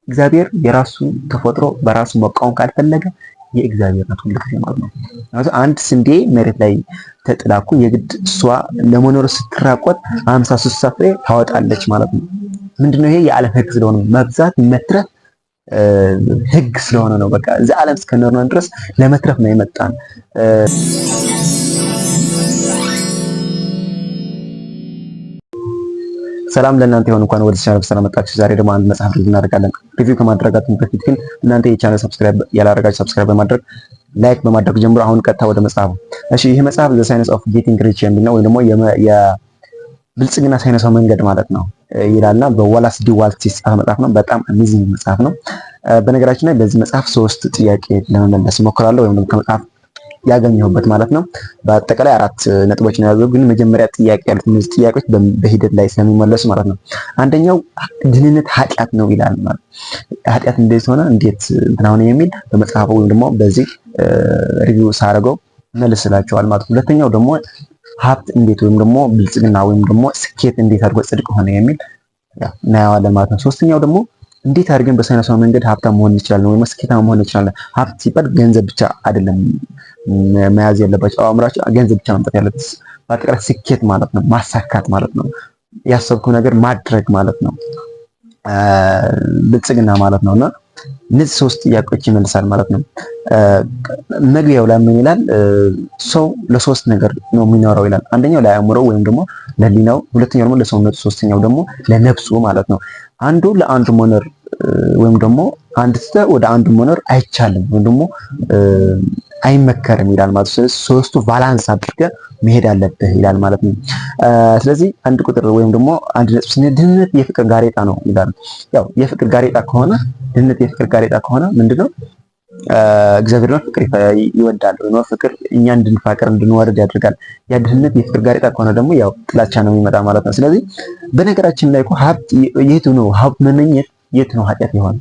እግዚአብሔር የራሱ ተፈጥሮ በራሱ መቃወም ካልፈለገ የእግዚአብሔር ናት ሁሉ ጊዜ ማለት ነው። አንድ ስንዴ መሬት ላይ ተጥላኩ የግድ እሷ ለመኖር ስትራቆት 50-60 ፍሬ ታወጣለች ማለት ነው። ምንድነው ይሄ? የዓለም ህግ ስለሆነ መብዛት መትረፍ ህግ ስለሆነ ነው። በቃ እዚህ ዓለም እስከኖርነው ድረስ ለመትረፍ ነው የመጣን። ሰላም ለእናንተ ይሁን። እንኳን ወደ ቻናል በሰላም መጣችሁ። ዛሬ ደግሞ አንድ መጽሐፍ ሪቪው እናደርጋለን። ሪቪው ከማድረጋችን በፊት ግን እናንተ የቻናል ሰብስክራይብ ያላደረጋችሁ ሰብስክራይብ በማድረግ ላይክ በማድረግ ጀምሮ አሁን ቀጥታ ወደ መጽሐፉ። እሺ ይሄ መጽሐፍ ዘ ሳይንስ ኦፍ ጌቲንግ ሪች የሚል ነው፣ ወይ ደግሞ የብልጽግና ሳይንሳዊ መንገድ ማለት ነው ይላልና በዋላስ ዲ ዋልት የተጻፈ መጽሐፍ ነው። በጣም አሜዚንግ መጽሐፍ ነው። በነገራችን ላይ በዚህ መጽሐፍ 3 ጥያቄ ለመመለስ እሞክራለሁ፣ ወይም ደግሞ ከመጽሐፍ ያገኘሁበት ማለት ነው። በአጠቃላይ 4 ነጥቦች ነው ያዘው፣ ግን መጀመሪያ ጥያቄ ያሉት እነዚህ ጥያቄዎች በሂደት ላይ ስለሚመለሱ ማለት ነው። አንደኛው ድህነት ኃጢአት ነው ይላል ማለት ኃጢአት እንዴት ሆነ እንዴት እንትና ሆነ የሚል በመጽሐፉ ወይም ደግሞ በዚህ ሪቪው ሳደርገው መልስላችኋል ማለት ነው። ሁለተኛው ደግሞ ሀብት እንዴት ወይም ደግሞ ብልጽግና ወይም ደግሞ ስኬት እንዴት አድርጎ ጽድቅ ሆነ የሚል እናየዋለን ማለት ነው። ሶስተኛው ደግሞ እንዴት አድርገን በሳይንሳዊ መንገድ ሀብታም መሆን እንችላለን ወይም ስኬታማ መሆን እንችላለን። ሀብት ሲባል ገንዘብ ብቻ አይደለም መያዝ ያለባቸው አእምሯቸው ገንዘብ ብቻ መምጣት ያለበት በአጠቃላይ ስኬት ማለት ነው፣ ማሳካት ማለት ነው፣ ያሰብኩ ነገር ማድረግ ማለት ነው፣ ብልጽግና ማለት ነውና እነዚህ 3 ጥያቄዎች ይመልሳል ማለት ነው። መግቢያው ላይ ምን ይላል? ሰው ለ3 ነገር ነው የሚኖረው ይላል። አንደኛው ለአእምሮ ወይም ደግሞ ለህሊናው፣ ሁለተኛው ደግሞ ለሰውነቱ፣ ሶስተኛው ደግሞ ለነፍሱ ማለት ነው። አንዱ ለአንዱ መኖር ወይም ደግሞ አንድ ወደ አንዱ መኖር አይቻልም ወይም ደግሞ አይመከርም ይላል ማለት ነው። ሶስቱ ባላንስ አድርገህ መሄድ አለብህ ይላል ማለት ነው። ስለዚህ አንድ ቁጥር ወይም ደግሞ አንድ ነጥብ ስንል ድህነት የፍቅር ጋሬጣ ነው ይላል። ያው የፍቅር ጋሬጣ ከሆነ ድህነት የፍቅር ጋሬጣ ከሆነ ምንድነው? እግዚአብሔር ነው ፍቅር ይወዳል ወይ ነው ፍቅር እኛ እንድንፋቀር እንድንወርድ ያደርጋል። ያ ድህነት የፍቅር ጋሬጣ ከሆነ ደግሞ ያው ጥላቻ ነው የሚመጣ ማለት ነው። ስለዚህ በነገራችን ላይ እኮ ሀብት የቱ ነው? ሀብት መመኘት የት ነው ኃጢአት የሆነ?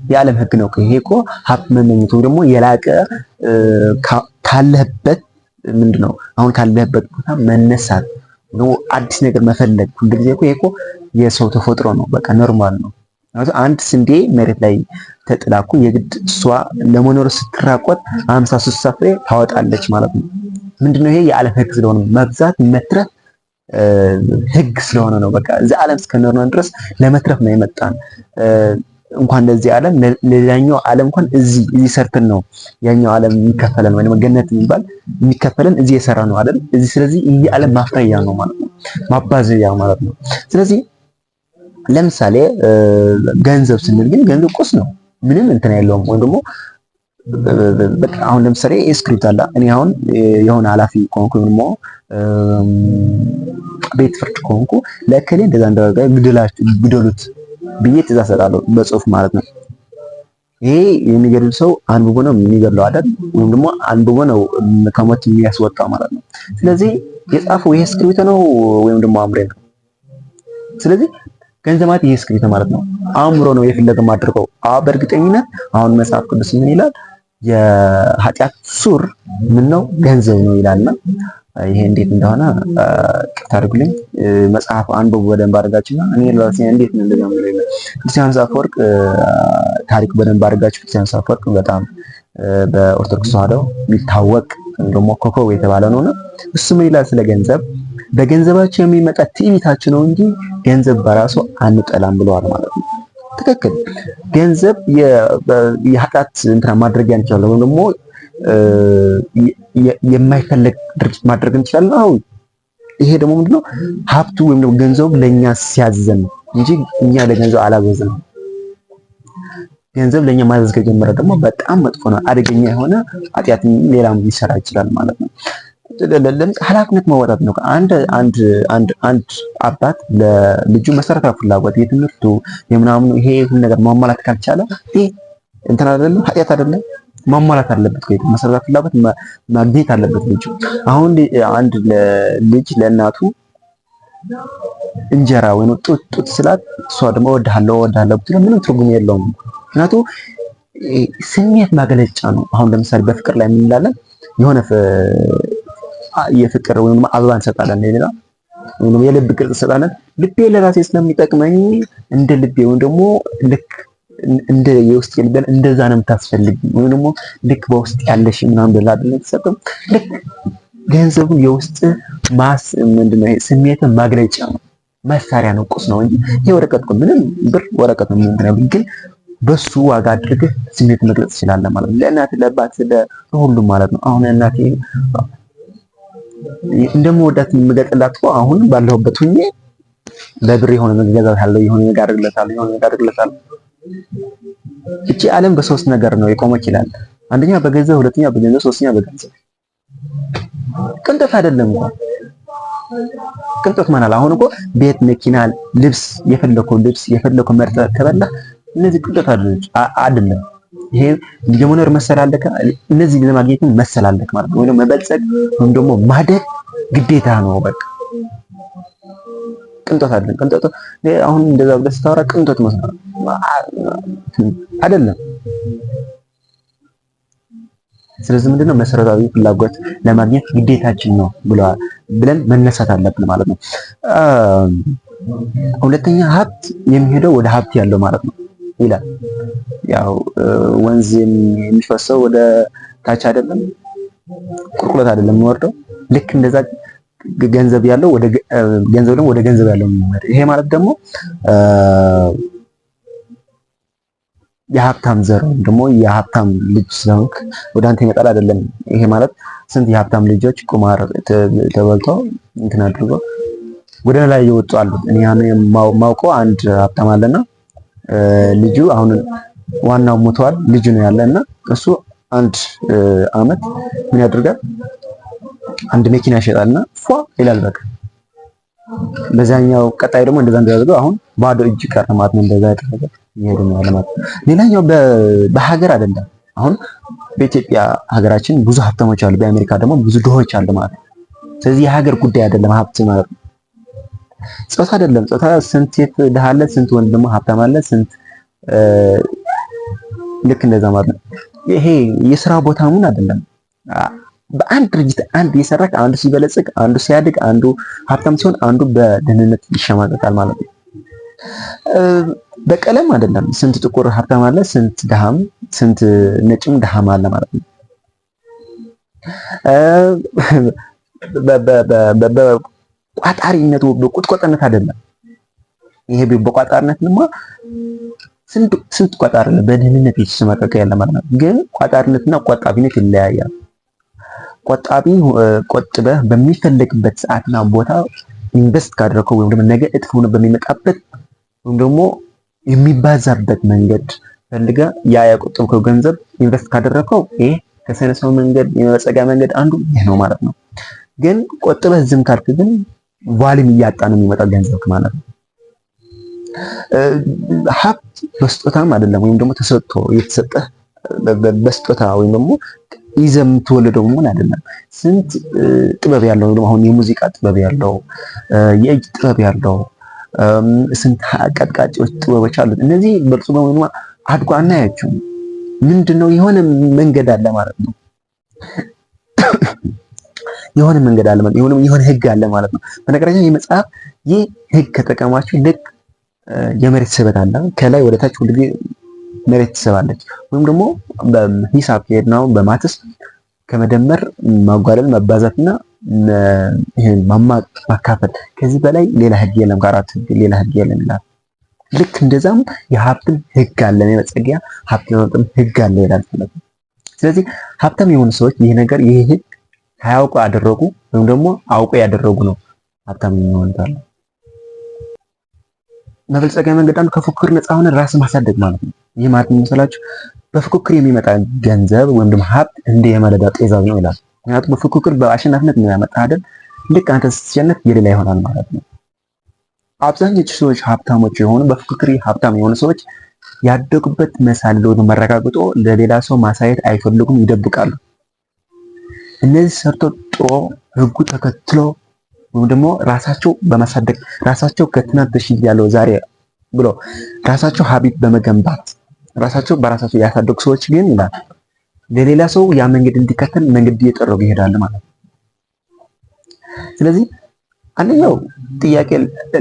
የዓለም ህግ ነው። ይሄ እኮ ሀብት መመኘት ወይ ደግሞ የላቀ ካለህበት ምንድነው አሁን ካለህበት ቦታ መነሳት ነው፣ አዲስ ነገር መፈለግ ሁልጊዜ እኮ ይሄ እኮ የሰው ተፈጥሮ ነው። በቃ ኖርማል ነው። አንድ ስንዴ መሬት ላይ ተጥላኩ የግድ እሷ ለመኖር ስትራቆት 50-60 ፍሬ ታወጣለች ማለት ነው። ምንድነው ይሄ? የዓለም ህግ ስለሆነ መብዛት መትረፍ ህግ ስለሆነ ነው። በቃ እዚህ ዓለም እስከኖርነው ድረስ ለመትረፍ ነው የመጣን። እንኳን ለዚህ ዓለም ለሌላኛው ዓለም እንኳን እዚህ ሰርተን ነው ያኛው ዓለም የሚከፈለን ወይ ገነት የሚባል የሚከፈለን እዚህ የሰራ ነው አይደል? እዚህ ስለዚህ ይሄ ዓለም ማፍረያ ነው ማለት ነው፣ ማባዘያ ማለት ነው። ስለዚህ ለምሳሌ ገንዘብ ስንል ግን ገንዘብ ቁስ ነው፣ ምንም እንትን ያለውም ወይ ደግሞ በቃ አሁን ለምሳሌ ስክሪፕት አለ። እኔ አሁን የሆነ ኃላፊ ኮንኩ ደግሞ ቤት ፍርድ ኮንኩ ለከሌ እንደዛ እንደጋር ግደሉት ብዬ ትእዛዝ እሰጣለሁ በጽሁፍ ማለት ነው። ይሄ የሚገድል ሰው አንብቦ ነው የሚገድለው አይደል? ወይም ደግሞ አንብቦ ነው ከሞት የሚያስወጣው ማለት ነው። ስለዚህ የጻፈው ይሄ ስክሪፕት ነው ወይም ደግሞ አእምሮ ነው። ስለዚህ ገንዘብ ማለት ይሄ ስክሪፕት ማለት ነው። አእምሮ ነው የፈለገ ማድረገው። በእርግጠኝነት አሁን መጽሐፍ ቅዱስ ምን ይላል? የኃጢአት ሱር ምን ነው? ገንዘብ ነው ይላልና ይሄ እንዴት እንደሆነ ቅርታ አድርጉልኝ። መጽሐፍ አንብቡ በደንብ አድርጋችሁና እኔ ለራሴ እንዴት ነው እንደዛ ማለት ነው። ክርስቲያን አፈወርቅ ታሪክ በደንብ አድርጋችሁ። ክርስቲያን አፈወርቅ በጣም በኦርቶዶክስ ተዋህዶ የሚታወቅ ደግሞ ኮከብ የተባለ ነውና እሱ ምን ይላል ስለ ገንዘብ? በገንዘባቸው የሚመጣ ትዕቢታችሁ ነው እንጂ ገንዘብ በራሱ አንጠላም ብለዋል ማለት ነው። ትክክል። ገንዘብ የኃጢአት እንትና ማድረጊያ እንችላለን ወይም ደግሞ የማይፈለግ ድርጊት ማድረግ እንችላለን። አሁን ይሄ ደግሞ ምንድነው? ሀብቱ ወይም ደግሞ ገንዘቡ ለኛ ሲያዘን እንጂ እኛ ለገንዘብ አላዘዝንም። ገንዘብ ለኛ ማዘዝ ከጀመረ ደግሞ በጣም መጥፎ ነው፣ አደገኛ የሆነ ኃጢአት ሌላም ሊሰራ ይችላል ማለት ነው። ኃላፊነት መወጣት ነው። አንድ አባት ለልጁ መሰረታዊ ፍላጎት የትምህርቱ የምናምኑ ይሄ ሁሉ ነገር ማሟላት ካልቻለ ይሄ እንትን አይደለም ኃጢአት አይደለም፣ ማሟላት አለበት። መሰረታዊ ፍላጎት ማግኘት አለበት ልጁ። አሁን አንድ ልጅ ለእናቱ እንጀራ ወይ ጡት ስላት እሷ ደግሞ ወድሃለሁ ብትለው ምንም ትርጉም የለውም። ምክንያቱም ስሜት ማገለጫ ነው። አሁን ለምሳሌ በፍቅር ላይ ምን እንላለን? የሆነ የፍቅር ወይም አበባ እንሰጣለን ሌላ ወይም የልብ ቅርጽ ሰጣለን። ልቤ ለራሴ ስለሚጠቅመኝ እንደ ልቤ ወይም ደግሞ ልክ እንደ የውስጥ ልቤ እንደዛ ነው የምታስፈልግ ወይም ደግሞ ልክ በውስጥ ያለሽ ምናምን ብላ አይደለም ተሰጠም። ልክ ገንዘቡ የውስጥ ምንድነው ይሄ ስሜትን ማግለጫ ነው፣ መሳሪያ ነው፣ ቁስ ነው እንጂ ይሄ ወረቀት ምንም ብር ወረቀት ነው ምንድነው ግን በሱ ዋጋ አድርገህ ስሜት መግለጽ ትችላለህ ማለት ነው። ለእናት ለአባት ለሁሉም ማለት ነው። አሁን እናቴ እንደምወዳት የምገልጽላት እኮ አሁን ባለሁበት ሁኜ በብር የሆነ ነገር አለው የሆነ ነገር አድርግለታለሁ። እቺ ዓለም በሶስት ነገር ነው የቆመች ይላል። አንደኛ በገንዘብ፣ ሁለተኛ በገንዘብ፣ ሶስተኛ በገንዘብ። ቅንጦት አይደለም እንኳን ቅንጦት ማለት አሁን እኮ ቤት፣ መኪና፣ ልብስ የፈለከው መርጠህ ከበላ እነዚህ ቅንጦት አይደለም። ይሄ የመኖር መሰላለክ እነዚህ ለማግኘት መሰላለክ ማለት ነው። ወይም መበልጸግ ወይም ደግሞ ማደግ ግዴታ ነው። በቃ ቅንጦት አይደለም። ቅንጦት አሁን እንደዛ ብለህ ስታወራ ቅንጦት መስራት አይደለም። ስለዚህ ምንድነው መሰረታዊ ፍላጎት ለማግኘት ግዴታችን ነው ብለን መነሳት አለብን ማለት ነው። ሁለተኛ ሀብት የሚሄደው ወደ ሀብት ያለው ማለት ነው ይላል። ያው ወንዝ የሚፈሰው ወደ ታች አይደለም፣ ቁልቁለት አይደለም የሚወርደው። ልክ እንደዛ ገንዘብ ያለው ወደ ገንዘብ ያለው የሚወርድ። ይሄ ማለት ደግሞ የሀብታም ዘር ወይም ደግሞ የሀብታም ልጅ ስለሆንክ ወደ አንተ ይመጣል አይደለም። ይሄ ማለት ስንት የሀብታም ልጆች ቁማር ተበልተው እንትን አድርገው ወደ ላይ እየወጡ አሉ። እኔ የማውቀው አንድ ሀብታም አለና ልጁ አሁን ዋናው ሞቷል፣ ልጁ ነው ያለና እሱ አንድ አመት ምን ያደርጋል? አንድ መኪና ይሸጣልና ፏ ይላል በቃ። በዛኛው ቀጣይ ደግሞ እንደዛ እንደያዘው አሁን ባዶ እጅ ቀረ ማለት ነው። እንደዛ ያደረገ ይሄድ ነው ያለ ማለት። ሌላኛው በሀገር አይደለም። አሁን በኢትዮጵያ ሀገራችን ብዙ ሀብታሞች አሉ፣ በአሜሪካ ደግሞ ብዙ ድሆች አሉ ማለት ነው። ስለዚህ የሀገር ጉዳይ አይደለም ሀብት ማለት ነው። ጾታ አይደለም። ጾታ ስንት ሴት ድሃ አለ፣ ስንት ወንድ ደግሞ ሀብታም አለ፣ ስንት ልክ እንደዛ ማለት ነው። ይሄ የስራ ቦታውን አይደለም። በአንድ ድርጅት አንድ የሰራክ አንዱ ሲበለጽግ፣ አንዱ ሲያድግ፣ አንዱ ሀብታም ሲሆን፣ አንዱ በድህነት ይሸማቀቃል ማለት ነው። በቀለም አይደለም። ስንት ጥቁር ሀብታም አለ፣ ስንት ድሃም፣ ስንት ነጭም ድሃም አለ ማለት ነው። ቋጣሪነት በቁጥቋጣነት አይደለም። ይሄ በቋጣሪነትማ ስንት ቋጣሪ በድህነት የተሸማቀቀ ያለ ማለት ነው። ግን ቋጣሪነትና ቆጣቢነት ይለያያል። ቆጣቢ ቆጥበህ በሚፈልግበት ሰዓትና ቦታ ኢንቨስት ካደረከው ወይም ደግሞ ነገ እጥፍ ሆኖ በሚመጣበት ወይም ደግሞ የሚባዛበት መንገድ ፈልገህ ያ ያቆጠብከው ገንዘብ ኢንቨስት ካደረከው ይሄ ከሳይንሳዊ መንገድ የመበጸጋ መንገድ አንዱ ይሄ ነው ማለት ነው። ግን ቆጥበህ ዝም ካልክ ግን ቫልዩም እያጣ ነው የሚመጣው ገንዘብ ማለት ነው። ሀብት በስጦታም አይደለም ወይም ደግሞ ተሰጥቶ የተሰጠህ በስጦታ ወይም ደግሞ ይዘህ የምትወለደው መሆን አይደለም። ስንት ጥበብ ያለው ደግሞ አሁን የሙዚቃ ጥበብ ያለው የእጅ ጥበብ ያለው ስንት ቀጥቃጮች ጥበቦች አሉት። እነዚህ በልጽገው ወይም አድጎ አናያቸውም። ምንድነው የሆነ መንገድ አለ ማለት ነው። የሆነ መንገድ አለ ማለት ነው። የሆነ ህግ አለ ማለት ነው። በነገራችን ይህ መጽሐፍ ይህ ህግ ከተጠቀማችሁ ልክ የመሬት ስበት አለ። ከላይ ወደ ታች ሁሉ መሬት ትስባለች። ወይም ደግሞ በሂሳብ ከሄድነው በማትስ ከመደመር ማጓደል መባዛትና ይሄን ማካፈል ከዚህ በላይ ሌላ ህግ የለም። ከአራት ህግ ሌላ ህግ የለም ይላል። ልክ እንደዛም የሀብትም ህግ አለ፣ የመጸጊያ ሀብት ለማምጣት ህግ አለ ይላል ማለት ነው። ስለዚህ ሀብታም የሆኑ ሰዎች ይሄ ነገር ይሄ ህግ ሳያውቁ ያደረጉ ወይም ደግሞ አውቆ ያደረጉ ነው ሀብታም የሚሆኑት አለ። መበልጸጊያ መንገድ አንዱ ከፉክክር ነፃ ሆነ ራስን ማሳደግ ማለት ነው። ይህ ማለት ምን መሰላችሁ? በፉክክር የሚመጣ ገንዘብ ወይም ደግሞ ሀብት እንደ የማለዳ ጤዛ ነው ይላል። ምክንያቱም በፉክክር በአሸናፊነት ነው ያመጣ አይደል? ልክ አንተ ስትሸነፍ የሌላ ይሆናል ማለት ነው። አብዛኞቹ ሰዎች ሀብታሞች የሆኑ በፉክክር ሀብታም የሆኑ ሰዎች ያደጉበት መሳል ወይም መረጋግጦ ለሌላ ሰው ማሳየት አይፈልጉም፣ ይደብቃሉ። እነዚህ ሰርቶ ጥሮ ህጉ ተከትሎ ወይም ደግሞ ራሳቸው በማሳደግ ራሳቸው ከትናንት ተሽያለሁ ዛሬ ብሎ ራሳቸው ሀቢት በመገንባት ራሳቸው በራሳቸው ያሳደጉ ሰዎች ግን ይላል ለሌላ ሰው ያ መንገድ እንዲከተል መንገድ እየጠረጉ ይሄዳሉ ማለት ነው። ስለዚህ አንደኛው ጥያቄ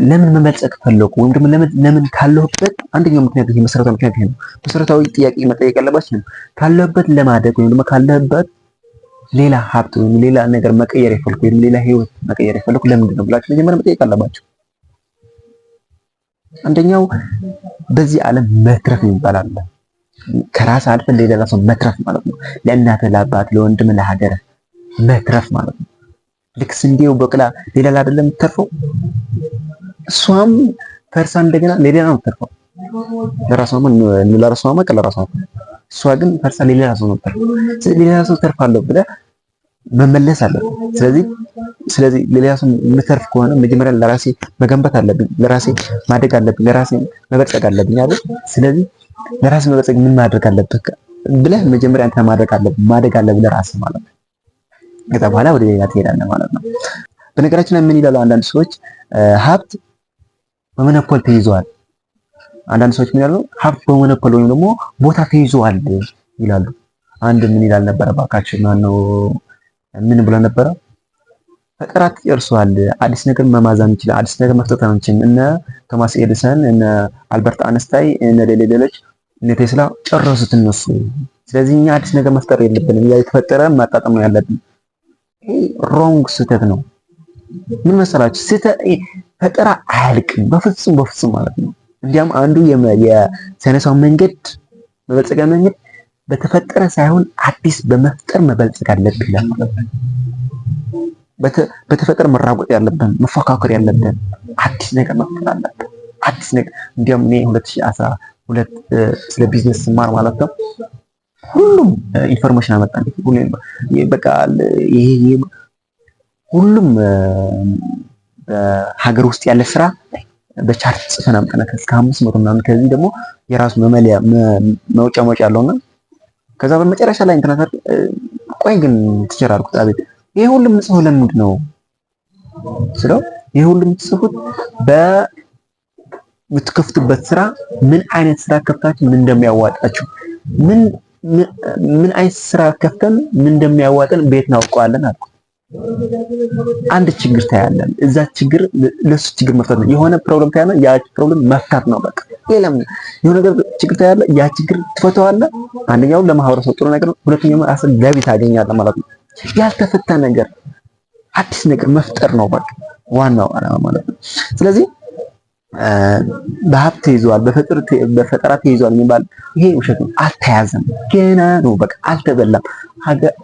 ለምን መበልጸግ ፈለኩ ወይም ደግሞ ለምን ካለሁበት አንደኛው ምክንያት ይሄ መሰረታዊ ምክንያት ይሄ ነው። መሰረታዊ ጥያቄ መጠየቅ ያለባችሁ ነው። ካለሁበት ለማደግ ወይም ደግሞ ካለሁበት ሌላ ሀብት ወይም ሌላ ነገር መቀየር የፈለኩ ወይም ሌላ ህይወት መቀየር የፈለኩ ለምንድን ነው ብላችሁ መጀመሪያ መጠየቅ አለባችሁ። አንደኛው በዚህ ዓለም መትረፍ ይባላል። ከራስ አልፈ ለሌላ ሰው መትረፍ ማለት ነው። ለእናትህ፣ ለአባት፣ ለወንድም፣ ለሀገር መትረፍ ማለት ነው። ልክ ስንዴው በቅላ ሌላ አይደለም የምትተርፈው። እሷም ፈርሳ እንደገና ሌላ ነው የምትተርፈው። ለራሷማ ለራሷ እሷ ግን ፈርሳ ሌላ ሰው ነው የምትተርፈው። ስለዚህ ሌላ ሰው ተርፋለሁ ብለህ መመለስ አለብን። ስለዚህ ሌላ ሰው የምተርፍ ከሆነ መጀመሪያ ለራሴ መገንባት አለብኝ፣ ለራሴ ማደግ አለብኝ፣ ለራሴ መበልጸግ አለብኝ አይደል? ስለዚህ ለራሴ መበልጸግ ምን ማድረግ አለብህ ብለህ መጀመሪያ አንተ ማደግ አለብህ ለራስህ ማለት ነው። ከዛ በኋላ ወደ ሌላ ትሄዳለህ ማለት ነው። በነገራችን ላይ ምን ይላሉ አንዳንድ ሰዎች ሀብት በሞኖፖል ተይዟል። አንዳንድ ሰዎች ምን ይላሉ? ሀብት በሞኖፖል ወይም ደግሞ ቦታ ተይዟል ይላሉ። አንድ ምን ይላል ነበረ ባካችን ማነው ምን ብሎ ነበረ? ፈጠራት ጨርሷል፣ አዲስ ነገር መማዛን ይችላል፣ አዲስ ነገር መፍጠር አንችልም። እነ ቶማስ ኤዲሰን፣ እነ አልበርት አንስታይ፣ እነ ሌሎች እነ ቴስላ ጨረሱት እነሱ። ስለዚህ እኛ አዲስ ነገር መፍጠር የለብንም፣ ያ የተፈጠረ ማጣጣም ነው ያለብን። ይሄ ሮንግ ስህተት ነው። ምን መሰላችሁ? ፈጠራ አያልቅም በፍጹም ማለት ነው። እንዲያም አንዱ የሳይንሳዊ መንገድ መበልጸጊያ መንገድ በተፈጠረ ሳይሆን አዲስ በመፍጠር መበልጸግ አለብን ማለት ነው። በተፈጠረ መራቆት ያለብን መፎካከር ያለብን አዲስ ነገር መፍጠር አለብን። አዲስ ነገር እንዲያም እኔ 2012 ስለ ቢዝነስ ስማር ማለት ነው ሁሉም ኢንፎርሜሽን አመጣን። በቃ ይሄ ሁሉም በሀገር ውስጥ ያለ ስራ በቻርት ጽፈን አምጥተን እስከ 500 ምናምን ከዚህ ደግሞ የራሱ መመለያ መውጫ ያለውና ከዛ በመጨረሻ ላይ ኢንተርኔት ቆይ ግን ትቸራልኩት አቤት ይሄ ሁሉም ጽፎ ለምንድን ነው ስለው ይሄ ሁሉም ጽፎት በምትከፍቱበት ስራ ምን አይነት ስራ ከፍታችሁ ምን እንደሚያዋጣችሁ ምን አይነት ስራ ከፍተን ምን እንደሚያዋጣን ቤት እናውቀዋለን አልኩ። አንድ ችግር ታያለን፣ እዛ ችግር ለሱ ችግር መፍታት ነው። የሆነ ፕሮብለም ታያለ፣ ያ ፕሮብለም መፍታት ነው በቃ። ሌላም የሆነ ነገር ችግር ታያለ፣ ያ ችግር ትፈታዋለህ። አንደኛው ለማህበረሰቡ ጥሩ ነገር ነው፣ ሁለተኛው ራስን ገቢ ታገኛለህ ማለት ነው። ያልተፈታ ነገር አዲስ ነገር መፍጠር ነው በቃ ዋናው ዓላማ ማለት ነው። ስለዚህ በሀብት ተይዟል፣ በፈጠራ ተይዟል የሚባል ይሄ ውሸት ነው። አልተያዘም፣ ገና ነው በቃ አልተበላም።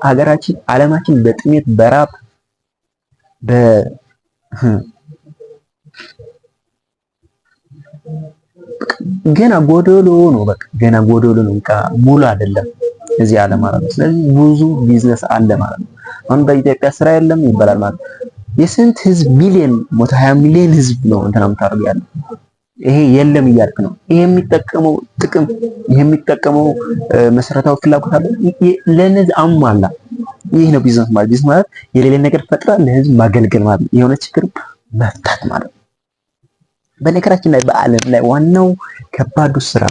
ሀገራችን ዓለማችን በጥሜት በራብ ገና ጎዶሎ ነው በቃ ገና ጎዶሎ ነው በቃ ሙሉ አይደለም እዚህ ዓለም ማለት ነው። ስለዚህ ብዙ ቢዝነስ አለ ማለት ነው። አሁን በኢትዮጵያ ስራ የለም ይባላል ማለት የስንት ህዝብ ሚሊዮን 120 ሚሊዮን ህዝብ ነው እንትና የምታደርገው ያለው ይሄ የለም እያልክ ነው። ይሄ የሚጠቀመው ጥቅም ይሄ የሚጠቀመው መሰረታዊ ፍላጎት አለ ለነዚህ አሟላ። ይሄ ነው ቢዝነስ ማለት። ቢዝነስ ማለት የሌለ ነገር ፈጥራ ለህዝብ ማገልገል ማለት ነው። የሆነ ችግር መፍታት ማለት ነው። በነገራችን ላይ በዓለም ላይ ዋናው ከባዱ ስራ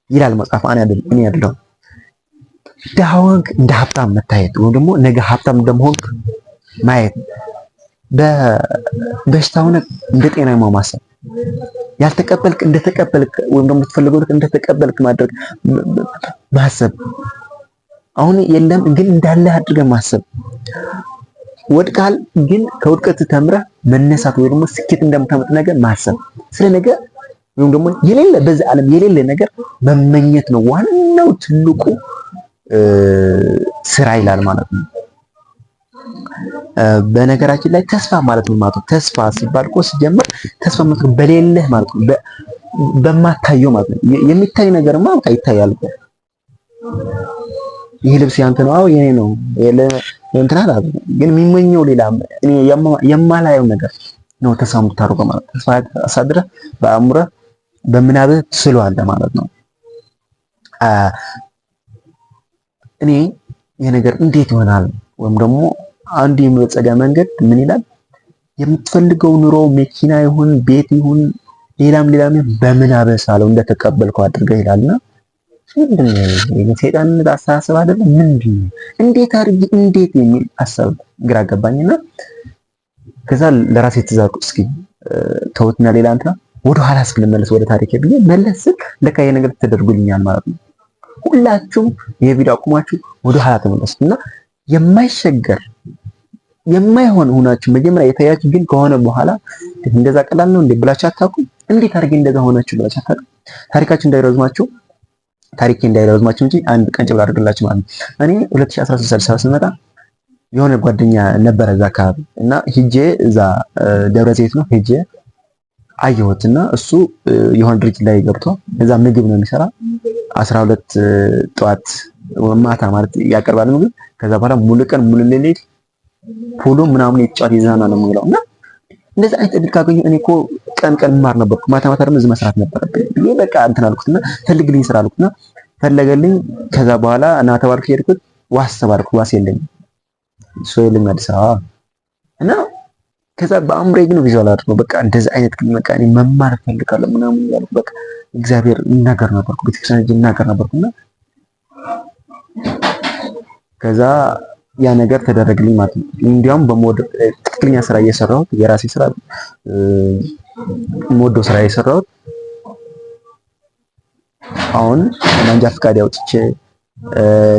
ይላል መጽሐፍ እኔ አይደለሁም ዳውንክ እንደ ሀብታም መታየት ወይም ደግሞ ነገ ሀብታም እንደመሆን ማየት በሽታውን እንደ ጤናማ ማሰብ ያልተቀበልክ እንደተቀበልክ ወይም ደግሞ የምትፈልገው እንደተቀበልክ ማድረግ ማሰብ አሁን የለም ግን እንዳለ አድርገህ ማሰብ ወድቃል ግን ከውድቀት ተምረህ መነሳት ወይ ደግሞ ስኬት እንደምታመጥ ነገር ማሰብ ስለ ነገ ወይም ደግሞ የሌለ በዚህ ዓለም የሌለ ነገር መመኘት ነው ዋናው ትልቁ ስራ ይላል ማለት ነው። በነገራችን ላይ ተስፋ ማለት ነው ማለት ነው። ተስፋ ሲባል እኮ ሲጀምር ተስፋ ማለት ነው በሌለህ ማለት ነው በማታየው ማለት ነው። የሚታይ ነገርማ በቃ ይታያል እኮ ይሄ ልብስ ያንተ ነው አዎ የኔ ነው እንትና አላለ ግን የሚመኘው ሌላ እኔ የማላየው ነገር ነው ተስፋ የምታደርገው ማለት ተስፋ አሳድረህ በአእምሮህ በምናብህ ትስለዋለህ ማለት ነው። እኔ ይሄ ነገር እንዴት ይሆናል ወይም ደግሞ አንዱ የመበልጸጊያ መንገድ ምን ይላል? የምትፈልገው ኑሮ መኪና ይሁን ቤት ይሁን ሌላም በምናብህ ሳለው እንደተቀበልከው አድርገህ ይላልና ምንድነው የሰይጣንነት አስተሳሰብ አይደለም ምንድነው እንዴት አድርጊ እንዴት የሚል ሐሳብ ግራ ገባኝና ከዛ ለራሴ ትዛቁ እስኪ ተውትና ሌላ እንትና ወደ ኋላ እስኪ ልመለስ ወደ ታሪኬ ብዬ መለስ ስል ለካ ይሄ ነገር ተደርጎልኛል ማለት ነው። ሁላችሁም ይሄ ቪዲዮ አቁማችሁ ወደ ኋላ ተመለሱ እና የማይሸገር የማይሆን ሆናችሁ መጀመሪያ የታያችሁ ግን ከሆነ በኋላ እንደዛ ቀላል ነው እንዴ ብላችሁ አታውቁም? እንዴት አድርጌ እንደዛ ሆናችሁ ብላችሁ አታውቁም? ታሪካችሁ እንዳይረዝማችሁ እንጂ አንድ ቀን ጭብራ አድርግላችሁ ማለት ነው። እኔ 2013 ስመጣ የሆነ ጓደኛ ነበረ እዛ አካባቢ እና ሂጄ እዛ ደብረ ዘይት ነው ሂጄ አየሁትና እሱ የሆነ ድርጅት ላይ ገብቶ እዛ ምግብ ነው የሚሰራ 12 ጠዋት ማታ ማለት ያቀርባል ምግብ። ከዛ በኋላ ሙሉ ቀን ሙሉ ሌሊት ፑሉ ምናምን የተጫወተ ይዛና ነው የሚለው እና እንደዚህ አይነት እድል ካገኘ እኔ እኮ ቀን ማር ነበርኩ ማታ ደግሞ እዚህ መስራት ነበረብኝ። ይሄ በቃ እንትን አልኩትና ፈልግልኝ ስራ አልኩትና ፈለገልኝ። ከዛ በኋላ እና ተባልኩ ሄድኩት ዋስ ተባልኩ። ዋስ የለኝም ሶይልኝ አዲስ አበባ እና ከዛ በአምሬ ግን ቪዥዋል አድርገው በቃ እንደዚህ አይነት በቃ እኔ መማር ፈልጋለሁ ምናምን ያልኩ በቃ እግዚአብሔር ይናገር ነበርኩ ቤተክርስቲያን ይናገር ነበርኩና ከዛ ያ ነገር ተደረገልኝ ማለት ነው። እንዲያውም በሞዴል ትክክለኛ ስራ እየሰራሁት የራሴ ስራ ሞዴል ስራ እየሰራሁት አሁን መንጃ ፈቃድ አውጥቼ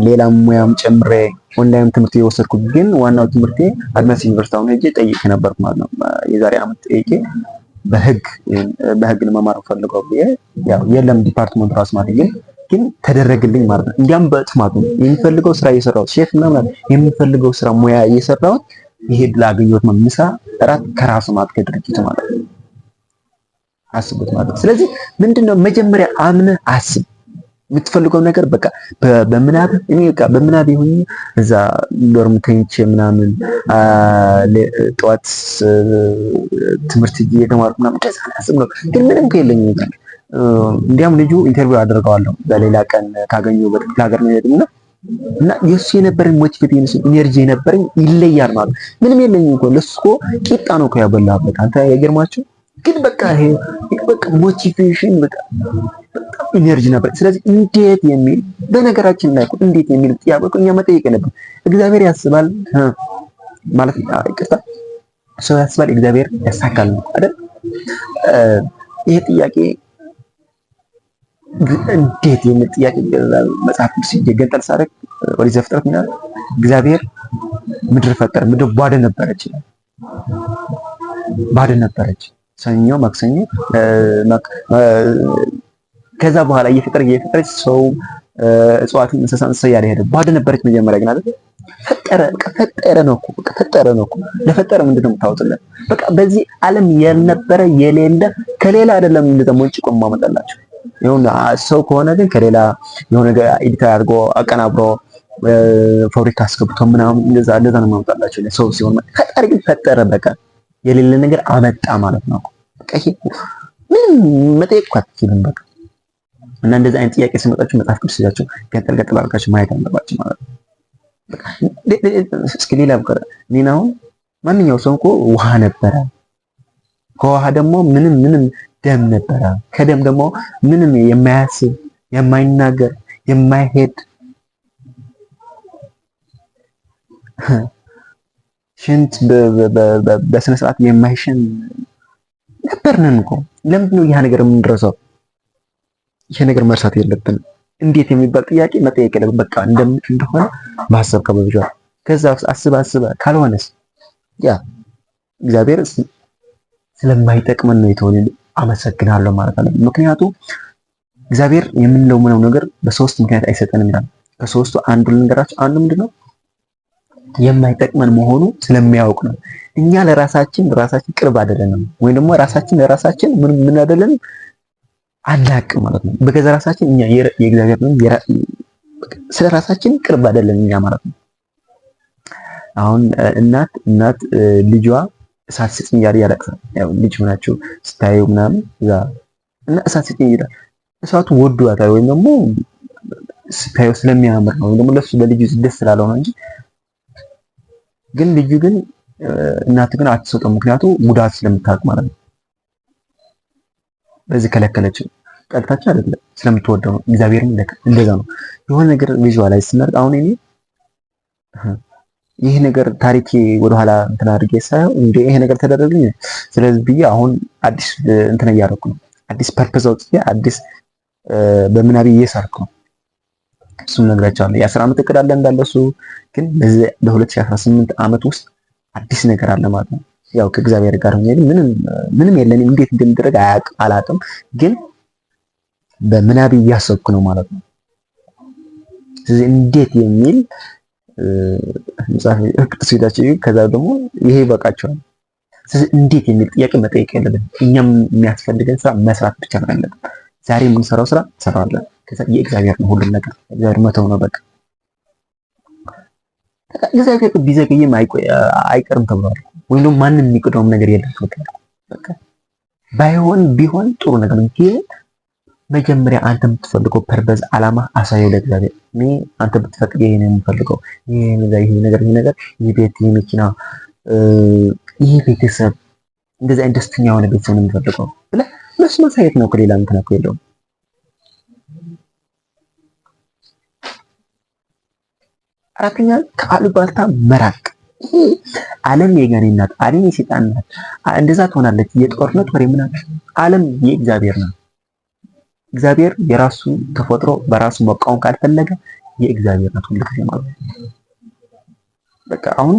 ሌላም ሙያም ጨምሬ ኦንላይን ትምህርት የወሰድኩት ግን ዋናው ትምህርቴ አድማስ ዩኒቨርሲቲ አሁን ሄጄ ጠይቄ ነበር ማለት ነው። የዛሬ ዓመት ጠይቄ በህግ መማር ፈልገው ያው የለም ዲፓርትመንት ራስ ማለት ግን ተደረገልኝ ማለት ነው። እንዲያም በጥማቱ የሚፈልገው ስራ እየሰራሁት ሼፍ ምናምን የሚፈልገው ስራ ሙያ እየሰራሁት ይሄድ ላገኘሁት ምሳ እራት ከራሱ ማለት ከድርጅቱ ማለት ነው። አስቡት ማለት ነው። ስለዚህ ምንድነው መጀመሪያ አምነህ አስብ የምትፈልገው ነገር በቃ በምናብ እኔ በቃ በምናብ ይሁን እዛ ዶርም ተኝቼ ምናምን ጠዋት ትምህርት እየተማርኩ ምናምን ደስ አላስብ ነው። ግን ምንም ከየለኝም ይላል። እንዲያም ልጁ ኢንተርቪው አደርገዋለሁ በሌላ ቀን ካገኘው በክፍለ ሀገር ነው የሄድኩና እና የሱ የነበረኝ ሞቲቬሽን ኢነርጂ የነበረኝ ይለያል ማለት ምንም የለኝም እኮ ለሱ እኮ ቂጣ ነው እኮ ያበላበት አንተ የገርማችሁ ግን በቃ ይሄ በቃ ሞቲቬሽን በቃ በጣም ኢነርጂ ነበር። ስለዚህ እንዴት የሚል በነገራችን ላይ እኮ እንዴት የሚል ጥያቄ እኮ እኛ መጠየቅ ነበር። እግዚአብሔር ያስባል ማለት ይቅርታ ሰው ያስባል እግዚአብሔር ያሳካል አይደል? ይሄ ጥያቄ እንዴት የሚል ጥያቄ መጽሐፍ ቅዱስ ሲገለጥ ሳደርግ ወደ ዘፍጥረት ምናምን እግዚአብሔር ምድር ፈጠረ። ምድር ባዶ ነበረች ይላል። ባዶ ነበረች ሰኞ ማክሰኞ ከዛ በኋላ እየፈጠረች ሰው እጽዋትን እንስሳን ሰያለ ሄደ። ባዶ ነበረች መጀመሪያ ግን አይደል ፈጠረ ነው እኮ ለፈጠረ ምንድነው የምታወጡለት? በቃ በዚህ ዓለም ያልነበረ የሌለ ከሌላ አይደለም እንደተሞጭ ቆም ማመጣላችሁ ይሁን ሰው ከሆነ ግን ከሌላ የሆነ ነገር ኤዲት አድርጎ አቀናብሮ ፋብሪካ አስገብቶ ምናምን እንደዛ ነው ማመጣላችሁ ሰው ሲሆን ፈጣሪ ግን ፈጠረ በቃ የሌለ ነገር አመጣ ማለት ነው። በቃ ይሄ ምንም መጠየቅ አትችልም በቃ እና እንደዚህ አይነት ጥያቄ ሲመጣችሁ መጽሐፍ ቅዱስ ይዛችሁ ገጠል አድርጋችሁ ማየት አለባችሁ ማለት ነው። በቃ እስኪ ሌላ በቃ እኔና አሁን ማንኛው ሰው እኮ ውሃ ነበረ ከውሃ ደግሞ ምንም ደም ነበረ ከደም ደግሞ ምንም የማያስብ የማይናገር የማይሄድ ሽንት በስነ ስርዓት የማይሸን ነበርነን እኮ። ለምንድን ነው ይሄ ነገር የምንረሳው? ይሄ ነገር መርሳት የለብንም። እንዴት የሚባል ጥያቄ መጠየቅ የለብንም። በቃ እንደሆነ ማሰብ ከበብጃ ከዛ አስበ ካልሆነስ ያ እግዚአብሔር ስለማይጠቅመን ነው የተወልን አመሰግናለሁ ማለት ነው። ምክንያቱም እግዚአብሔር የምንለው ነገር በሶስት ምክንያት አይሰጠንም ይላል። ከሶስቱ አንዱ ልንገራችሁ። አንዱ ምንድነው የማይጠቅመን መሆኑ ስለሚያውቅ ነው። እኛ ለራሳችን ቅርብ አይደለንም ወይም ደግሞ ለራሳችን ምን አይደለንም አናውቅም ማለት ነው። በገዛ ራሳችን እኛ የእግዚአብሔር ነው ስለ ራሳችን ቅርብ አይደለም እኛ ማለት ነው። አሁን እናት ልጇ እሳት ስጭኝ እያለ ያለቅሳል። ያው ልጅ ሆናችሁ ስታዩ ምናምን እዛ እና እሳት ስጭኝ ይላል። እሳቱ ወዷታል ወይም ደግሞ ስታዩ ስለሚያምር ነው ወይም ደግሞ ለሱ ለልጁ ደስ ስላለው ነው እንጂ ግን ልጁ ግን እናት ግን አትሰጠው ምክንያቱም ጉዳት ስለምታውቅ ማለት ነው። በዚህ ከለከለችው ቀጥታችን አይደለም ስለምትወደው ነው። እግዚአብሔርም እንደዛ ነው። የሆነ ነገር ቪዥዋላይዝ ስናደርግ አሁን እኔ ይህ ነገር ታሪኬ ወደኋላ እንትን አድርጌ ሳየው እንደ ይሄ ነገር ተደረገልኝ። ስለዚህ ብዬ አሁን አዲስ እንትን እያደረኩ ነው። አዲስ ፐርፐዝ አውጥቼ አዲስ በምናቤ እየሰርኩ ነው። እሱን ነግራቸዋለሁ። የ10 ዓመት እቅድ አለ እንዳለ እሱ ግን በዚህ በ2018 ዓመት ውስጥ አዲስ ነገር አለ ማለት ነው። ያው ከእግዚአብሔር ጋር ሆኜ ምንም የለንም። እንዴት እንደሚደረግ አላውቅም፣ ግን በምናቤ እያሰብኩ ነው ማለት ነው። ስለዚህ እንዴት የሚል ቅዱስ ሄዳችሁ ከዛ ደግሞ ይሄ ይበቃቸዋል። ስለዚህ እንዴት የሚል ጥያቄ መጠየቅ የለብንም። እኛም የሚያስፈልገን ስራ መስራት ብቻ ነው ያለብን። ዛሬ የምንሰራው ስራ እንሰራዋለን። ከዛ የእግዚአብሔር ነው ሁሉም ነገር፣ እግዚአብሔር መተው ነው በቃ። እግዚአብሔር ቢዘገይም አይቀርም ተብሏል። ወይም ደግሞ ማንም የሚቀደውም ነገር የለም በቃ። ባይሆን ቢሆን ጥሩ ነገር ነው። ግን መጀመሪያ አንተ የምትፈልገው ፐርፐዝ አላማ አሳየው ለእግዚአብሔር። እኔ አንተ ብትፈቅድ ይሄ ነው የምፈልገው፣ ይሄ ነገር፣ ይሄ ቤት፣ ይሄ መኪና፣ ይሄ ቤተሰብ፣ እንደዚህ አይነት ደስተኛ የሆነ ቤተሰብ ነው የምፈልገው ብለህ ለእሱ ማሳየት ነው። ከሌላ እንትን እኮ የለውም። አራተኛ ከአሉባልታ መራቅ። ዓለም የጋኔ ናት፣ ዓለም የሰይጣን ናት፣ እንደዛ ትሆናለች። የጦርነት ወሬ ምናምን። ዓለም የእግዚአብሔር ናት። እግዚአብሔር የራሱ ተፈጥሮ በራሱ መቃወም ካልፈለገ የእግዚአብሔር ናት ሁሉ ጊዜ ማለት ነው። በቃ አሁን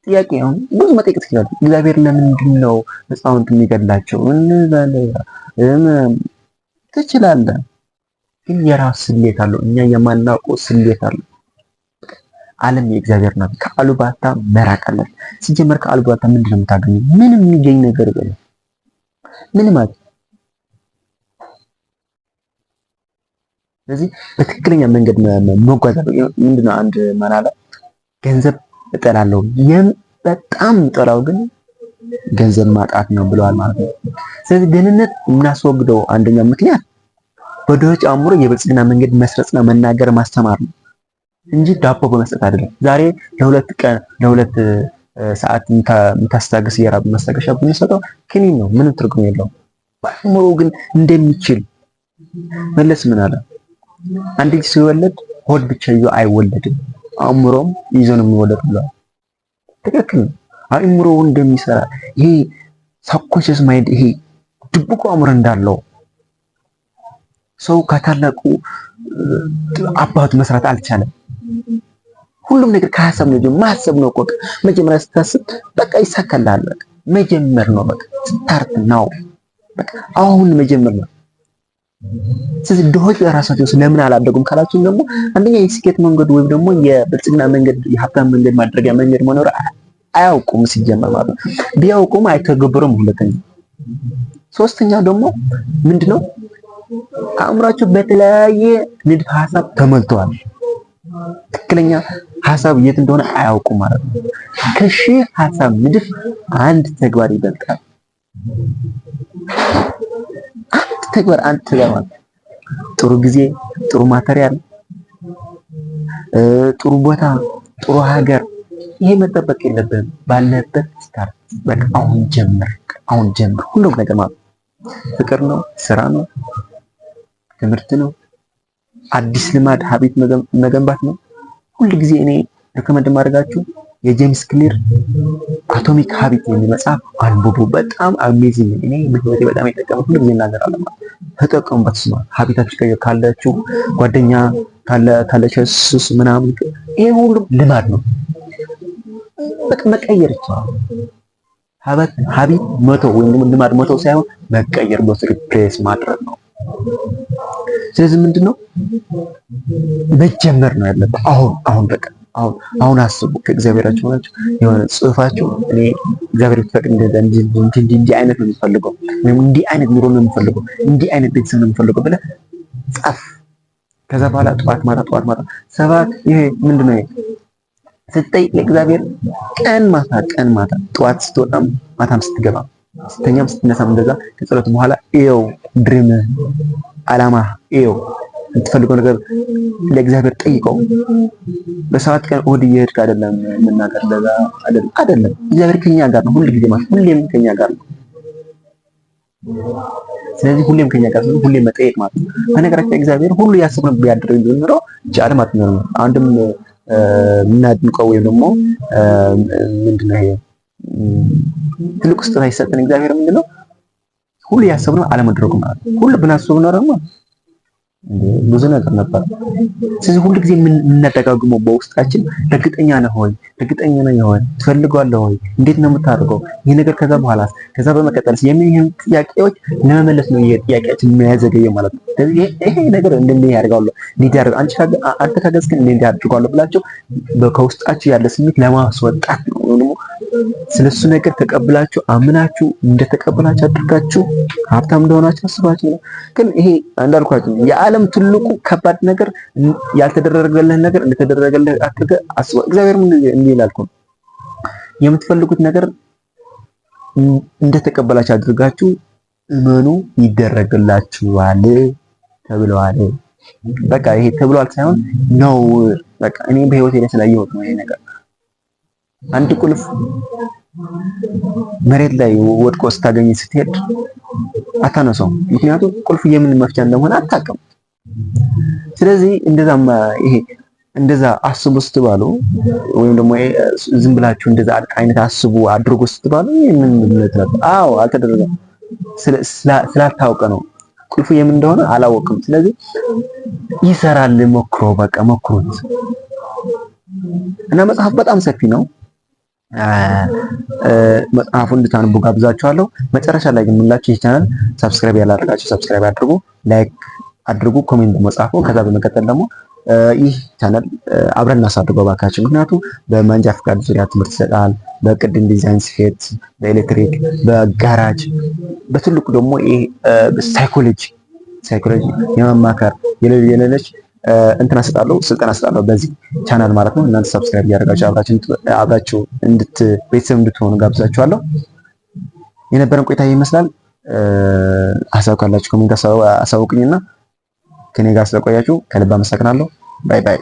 ጥያቄ አሁን ብዙ መጠየቅ ትችላለህ። እግዚአብሔር ለምንድን ነው ሕፃውንት የሚገድላቸው? ትችላለህ፣ ግን የራሱ ስሌት አለው። እኛ የማናውቀው ስሌት አለው። ዓለም የእግዚአብሔር ናት። ከአሉባልታ መራቅ አለብን። ሲጀመር ከአሉባልታ ምንድን ነው የምታገኘው? ምንም የሚገኝ ነገር የለም። ምንም አይደል። ስለዚህ በትክክለኛ መንገድ መጓዝ አለው። ምንድነው አንድ ማን አለ፣ ገንዘብ እጠላለሁ፣ በጣም እጠላው ግን ገንዘብ ማጣት ነው ብለዋል ማለት ነው። ስለዚህ ድህነት የምናስወግደው አንደኛው ምክንያት በድሆች አእምሮ የብልጽግና መንገድ መስረጽና መናገር ማስተማር ነው እንጂ ዳቦ በመስጠት አይደለም። ዛሬ ለሁለት ሰዓት የምታስታግስ የራብ ማስታገሻ ብንሰጠው ክኒን ነው፣ ምንም ትርጉም የለውም። በአእምሮ ግን እንደሚችል መለስ ምን አለ፣ አንድ ልጅ ሲወለድ ሆድ ብቻ ይዞ አይወለድም፣ አእምሮም ይዞ ነው የሚወለድ ብለዋል። ትክክል ነው። አእምሮ እንደሚሰራ ይሄ ሳብኮንሽስ ማይንድ፣ ይሄ ድብቁ አእምሮ እንዳለው ሰው ከታላቁ አባቱ መስራት አልቻለም። ሁሉም ነገር ከሀሳብ ነው። ማሰብ ነው እኮ መጀመሪያ ስታስብ በቃ ይሳካልሃል። በቃ መጀመር ነው። በቃ ስታርት ነው። በቃ አሁን መጀመር ነው። ስለዚህ ድሆች ራሳቸው ስለምን አላደጉም ካላችሁ ደግሞ አንደኛ የስኬት መንገድ ወይም ደግሞ የብልጽግና መንገድ የሀብታም መንገድ ማድረጊያ መንገድ መኖር አያውቁም ሲጀመር ማለት ነው። ቢያውቁም አይተገብሩም። ሁለተኛ ሶስተኛው ደግሞ ምንድነው አእምሯቸው በተለያየ ንድፍ ሀሳብ ተሞልተዋል። ትክክለኛ ሀሳብ የት እንደሆነ አያውቁም ማለት ነው። ከሺህ ሀሳብ ንድፍ አንድ ተግባር ይበልጣል። አንድ ተግባር ማለት ጥሩ ጊዜ፣ ጥሩ ማቴሪያል፣ ጥሩ ቦታ፣ ጥሩ ሀገር፣ ይሄ መጠበቅ የለብንም። ባለበት ስታርት በቃ አሁን ጀምር። ሁሉም ነገር ማለት ፍቅር ነው፣ ስራ ነው፣ ትምህርት ነው፣ አዲስ ልማድ ሀቢት መገንባት ነው። ሁሉ ጊዜ እኔ ሪኮመንድ ማድረጋችሁ የጄምስ ክሊር አቶሚክ ሀቢት የሚል መጽሐፍ አንብቡ። በጣም አሜዚንግ። እኔ በህይወቴ በጣም የጠቀመኝ ሁሉ ጊዜ እናገራለሁ ማለት ተጠቀሙበት። ስማ ሀቢታችሁ ካላችሁ ጓደኛ ካለች ሱስ ምናምን ይሄ ሁሉ ልማድ ነው። በቃ መቀየር ይቻላል። ሀቢት መተው ወይም ደግሞ ልማድ መተው ሳይሆን መቀየር፣ ሪፕሌስ ማድረግ ነው። ስለዚህ ምንድነው መጀመር ነው ያለበት። አሁን በቃ አሁን አስቡ። ከእግዚአብሔራችሁ ሆናችሁ የሆነ ጽሑፋችሁ እኔ እግዚአብሔር ቢፈቅድ እንዲህ አይነት ነው የምፈልገው ወይም እንዲህ አይነት ኑሮ ነው የምፈልገው፣ እንዲህ አይነት ቤተሰብ ነው የምፈልገው ብለህ ጻፍ። ከዛ በኋላ ጠዋት ማታ ሰባት ይሄ ምንድነው ስትጠይቅ ለእግዚአብሔር ቀን ማታ ጠዋት ስትወጣም ማታም ስትገባ ስተኛም ስትነሳም እንደዛ ከጸሎት በኋላ ይኸው ድሪም አላማ ይኸው የምትፈልገው ነገር ለእግዚአብሔር ጠይቀው። በሰባት ቀን እሑድ እየሄድክ አይደለም መናገር፣ ለዛ አይደለም። እግዚአብሔር ከኛ ጋር ነው ሁሉ ጊዜ ማለት ሁሌም ከኛ ጋር ነው። ስለዚህ ሁሌም ከኛ ጋር ነው፣ ሁሌም መጠየቅ ማለት ነው። በነገራችን እግዚአብሔር ሁሉ ያሰብነው ቢያደርግ ቢኖረው ጃል ማለት ነው። አንድም የምናድንቀው ወይም ደግሞ ምንድነው ይሄ ትልቅ ስጦታ ይሰጠን እግዚአብሔር ምንድነው ሁሉ ያሰብነው አለመድረጉ ማለት ነው። ሁሉ ብናስብ ነው ደግሞ ብዙ ነገር ነበር። ስለዚህ ሁሉ ጊዜ የምናደጋግመው በውስጣችን እርግጠኛ ነህ ሆይ እርግጠኛ ነህ ሆይ ትፈልገዋለህ ሆይ እንዴት ነው የምታደርገው ይሄ ነገር ከዛ በኋላ ከዛ በመቀጠል የሚሆን ጥያቄዎች ለመመለስ ነው ጥያቄያችን የሚያዘገየው ማለት ነው። ስለዚህ ይሄ ነገር እንደዚህ ያደርጋሉ እንዴት ያደርጋል አንተ ካገዝክ እንዴት ያደርጋሉ ብላችሁ ከውስጣችሁ ያለ ስሜት ለማስወጣት ነው። ደግሞ ስለሱ ነገር ተቀብላችሁ አምናችሁ እንደተቀበላችሁ አድርጋችሁ ሀብታም እንደሆናችሁ አስባችሁ ነው። ግን ይሄ እንዳልኳችሁ የዓለም ትልቁ ከባድ ነገር ያልተደረገልህ ነገር እንደተደረገልህ አድርገህ አስበው። እግዚአብሔር ምን ይላል እኮ የምትፈልጉት ነገር እንደተቀበላችሁ አድርጋችሁ እመኑ ይደረግላችኋል ተብለዋል። በቃ ይሄ ተብሏል ሳይሆን ነው። በቃ እኔ በህይወቴ ላይ ስላየሁት ነው ይሄ ነገር። አንድ ቁልፍ መሬት ላይ ወድቆ ስታገኝ ስትሄድ አታነሳውም። ምክንያቱም ቁልፍ የምን መፍቻ እንደሆነ አታውቅም። ስለዚህ እንደዛ አስቡ ስትባሉ ወይም ደግሞ ዝም ብላችሁ እንደዛ አይነት አስቡ አድርጉ ስትባሉ ምን ማለት ነው? አዎ አልተደረገም። ስላልታወቀ ነው። ቁልፉ የምን እንደሆነ አላወቅም። ስለዚህ ይሰራል። ሞክሮ በቃ ሞክሩት እና መጽሐፍ በጣም ሰፊ ነው። መጽሐፉን እንድታነቡ ጋብዛችኋለሁ። መጨረሻ ላይ ግን ምላችሁ ይህ ቻናል ሰብስክራይብ ያላደረጋችሁ ሰብስክራይብ አድርጉ፣ ላይክ አድርጉ፣ ኮሜንት መጻፉ። ከዛ በመቀጠል ደግሞ ይህ ቻናል አብረን እናሳድገው ባካችሁ። ምክንያቱም በመንጃ ፈቃድ ዙሪያ ትምህርት ይሰጣል፣ በቅድም ዲዛይን ስፌት፣ በኤሌክትሪክ፣ በጋራጅ፣ በትልቁ ደግሞ ይሄ ሳይኮሎጂ የመማከር የሌሎች እንትና ስልጠና እሰጣለሁ በዚህ ቻናል ማለት ነው። እናንተ ሰብስክራይብ ያደርጋችሁ አብራችሁ ቤተሰብ እንድትሆኑ ጋብዛችኋለሁ። የነበረን ቆይታ ይመስላል። ሀሳብ ካላችሁ ኮሜንት አሳውቁኝና ከኔ ጋር ስለቆያችሁ ከልብ አመሰግናለሁ። ባይ ባይ።